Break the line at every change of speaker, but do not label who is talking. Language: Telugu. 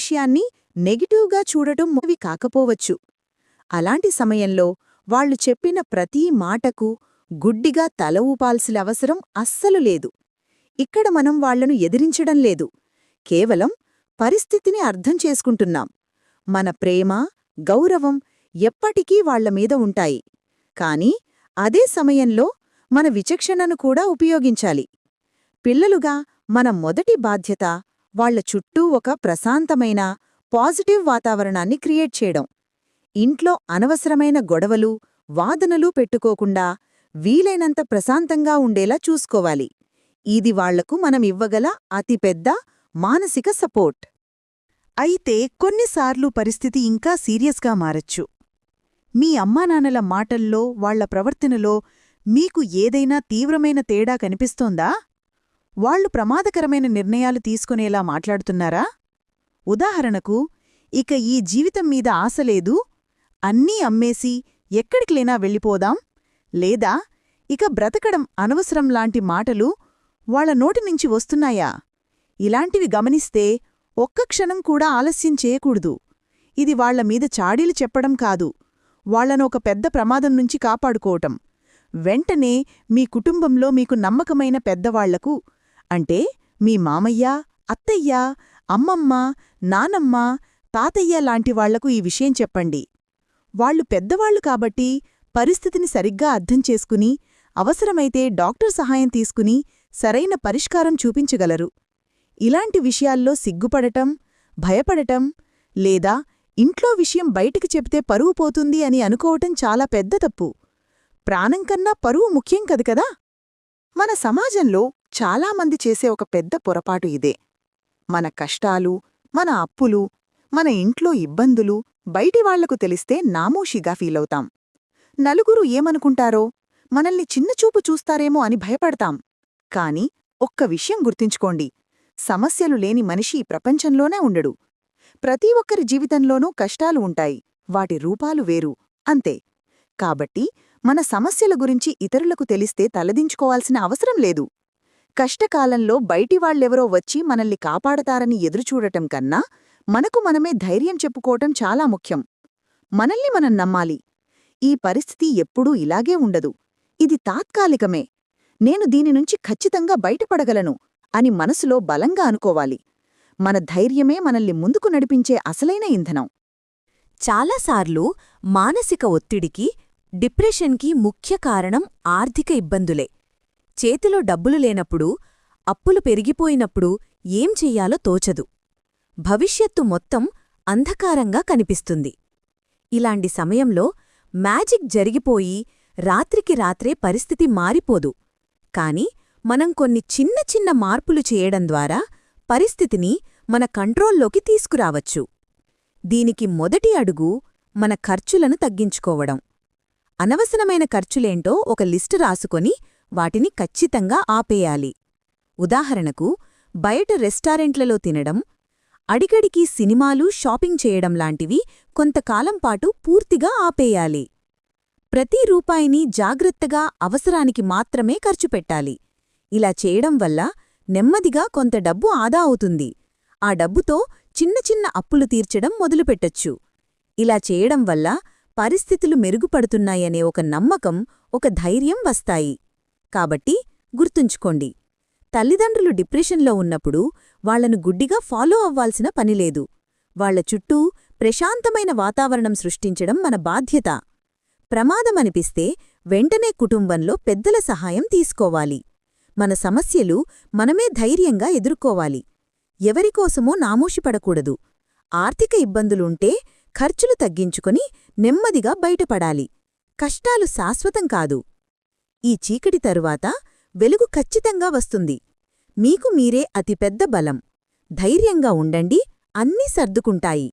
విషయాన్ని నెగిటివ్గా చూడటం మొవి కాకపోవచ్చు. అలాంటి సమయంలో వాళ్లు చెప్పిన ప్రతీ మాటకు గుడ్డిగా తల ఊపాల్సిన అవసరం అస్సలు లేదు. ఇక్కడ మనం వాళ్లను ఎదిరించడం లేదు, కేవలం పరిస్థితిని అర్థం చేసుకుంటున్నాం. మన ప్రేమ, గౌరవం ఎప్పటికీ వాళ్లమీద ఉంటాయి, కాని అదే సమయంలో మన విచక్షణను కూడా ఉపయోగించాలి. పిల్లలుగా మన మొదటి బాధ్యత వాళ్ల చుట్టూ ఒక ప్రశాంతమైన, పాజిటివ్ వాతావరణాన్ని క్రియేట్ చేయడం. ఇంట్లో అనవసరమైన గొడవలు, వాదనలు పెట్టుకోకుండా వీలైనంత ప్రశాంతంగా ఉండేలా చూసుకోవాలి. ఇది వాళ్లకు మనమివ్వగల అతిపెద్ద మానసిక సపోర్ట్.
అయితే కొన్నిసార్లు పరిస్థితి ఇంకా సీరియస్గా మారచ్చు. మీ అమ్మానాన్నల మాటల్లో, వాళ్ల ప్రవర్తనలో మీకు ఏదైనా తీవ్రమైన తేడా కనిపిస్తోందా? వాళ్లు ప్రమాదకరమైన నిర్ణయాలు తీసుకునేలా మాట్లాడుతున్నారా? ఉదాహరణకు, ఇక ఈ జీవితం మీద ఆశలేదు, అన్నీ అమ్మేసి ఎక్కడికిలేనా వెళ్ళిపోదాం, లేదా ఇక బ్రతకడం అనవసరం లాంటి మాటలు వాళ్ల నోటినుంచి వస్తున్నాయా? ఇలాంటివి గమనిస్తే ఒక్క క్షణం కూడా ఆలస్యం చేయకూడదు. ఇది వాళ్లమీద చాడీలు చెప్పడం కాదు, వాళ్లను ఒక పెద్ద ప్రమాదం నుంచి కాపాడుకోవటం. వెంటనే మీ కుటుంబంలో మీకు నమ్మకమైన పెద్దవాళ్లకు, అంటే మీ మామయ్య, అత్తయ్య, అమ్మమ్మ, నానమ్మ, తాతయ్య లాంటి వాళ్లకు ఈ విషయం చెప్పండి. వాళ్లు పెద్దవాళ్లు కాబట్టి పరిస్థితిని సరిగ్గా అర్థం చేసుకుని, అవసరమైతే డాక్టర్ సహాయం తీసుకుని సరైన పరిష్కారం చూపించగలరు. ఇలాంటి విషయాల్లో సిగ్గుపడటం, భయపడటం, లేదా ఇంట్లో విషయం బయటికి చెబితే పరువు పోతుంది అని అనుకోవటం చాలా పెద్ద తప్పు. ప్రాణంకన్నా పరువు ముఖ్యం కదకదా?
మన సమాజంలో చాలామంది చేసే ఒక పెద్ద పొరపాటు ఇదే. మన కష్టాలు, మన అప్పులు, మన ఇంట్లో ఇబ్బందులు బయటివాళ్లకు తెలిస్తే నామోషిగా ఫీలవుతాం. నలుగురు ఏమనుకుంటారో, మనల్ని చిన్నచూపు చూస్తారేమో అని భయపడతాం. కాని ఒక్క విషయం గుర్తుంచుకోండి, సమస్యలు లేని మనిషి ప్రపంచంలోనే ఉండడు. ప్రతి ఒక్కరి జీవితంలోనూ కష్టాలు ఉంటాయి, వాటి రూపాలు వేరు, అంతే. కాబట్టి మన సమస్యల గురించి ఇతరులకు తెలిస్తే తలదించుకోవాల్సిన అవసరం లేదు. కష్టకాలంలో బయటివాళ్లెవరో వచ్చి మనల్ని కాపాడతారని ఎదురుచూడటం కన్నా మనకు మనమే ధైర్యం చెప్పుకోవటం చాలా ముఖ్యం. మనల్ని మనం నమ్మాలి. ఈ పరిస్థితి ఎప్పుడూ ఇలాగే ఉండదు, ఇది తాత్కాలికమే, నేను దీనినుంచి ఖచ్చితంగా బయటపడగలను అని మనసులో బలంగా అనుకోవాలి. మన ధైర్యమే మనల్ని ముందుకు నడిపించే అసలైన ఇంధనం.
చాలాసార్లు మానసిక ఒత్తిడికి, డిప్రెషన్కి ముఖ్య కారణం ఆర్థిక ఇబ్బందులే. చేతిలో డబ్బులు లేనప్పుడు, అప్పులు పెరిగిపోయినప్పుడు ఏం చెయ్యాలో తోచదు. భవిష్యత్తు మొత్తం అంధకారంగా కనిపిస్తుంది. ఇలాంటి సమయంలో మ్యాజిక్ జరిగిపోయి రాత్రికి రాత్రే పరిస్థితి మారిపోదు. కాని మనం కొన్ని చిన్న చిన్న మార్పులు చేయడం ద్వారా పరిస్థితిని మన కంట్రోల్లోకి తీసుకురావచ్చు. దీనికి మొదటి అడుగు మన ఖర్చులను తగ్గించుకోవడం. అనవసరమైన ఖర్చులేంటో ఒక లిస్టు రాసుకొని వాటిని ఖచ్చితంగా ఆపేయాలి. ఉదాహరణకు, బయట రెస్టారెంట్లలో తినడం, అడిగడికి సినిమాలు, షాపింగ్ చేయడం లాంటివి కొంతకాలంపాటు పూర్తిగా ఆపేయాలి. ప్రతి రూపాయిని జాగ్రత్తగా అవసరానికి మాత్రమే ఖర్చుపెట్టాలి. ఇలా చేయడం వల్ల నెమ్మదిగా కొంత డబ్బు ఆదా అవుతుంది. ఆ డబ్బుతో చిన్న చిన్న అప్పులు తీర్చడం మొదలుపెట్టొచ్చు. ఇలా చేయడం వల్ల పరిస్థితులు మెరుగుపడుతున్నాయనే ఒక నమ్మకం, ఒక ధైర్యం వస్తాయి. కాబట్టి గుర్తుంచుకోండి, తల్లిదండ్రులు డిప్రెషన్లో ఉన్నప్పుడు వాళ్లను గుడ్డిగా ఫాలో అవ్వాల్సిన పనిలేదు. వాళ్ల చుట్టూ ప్రశాంతమైన వాతావరణం సృష్టించడం మన బాధ్యత. ప్రమాదమనిపిస్తే వెంటనే కుటుంబంలో పెద్దల సహాయం తీసుకోవాలి. మన సమస్యలు మనమే ధైర్యంగా ఎదుర్కోవాలి. ఎవరికోసమో నామోషిపడకూడదు. ఆర్థిక ఇబ్బందులుంటే ఖర్చులు తగ్గించుకొని నెమ్మదిగా బయటపడాలి. కష్టాలు శాశ్వతం కాదు. ఈ చీకటి తరువాత వెలుగు ఖచ్చితంగా వస్తుంది. మీకు మీరే అతిపెద్ద బలం. ధైర్యంగా ఉండండి, అన్నీ సర్దుకుంటాయి.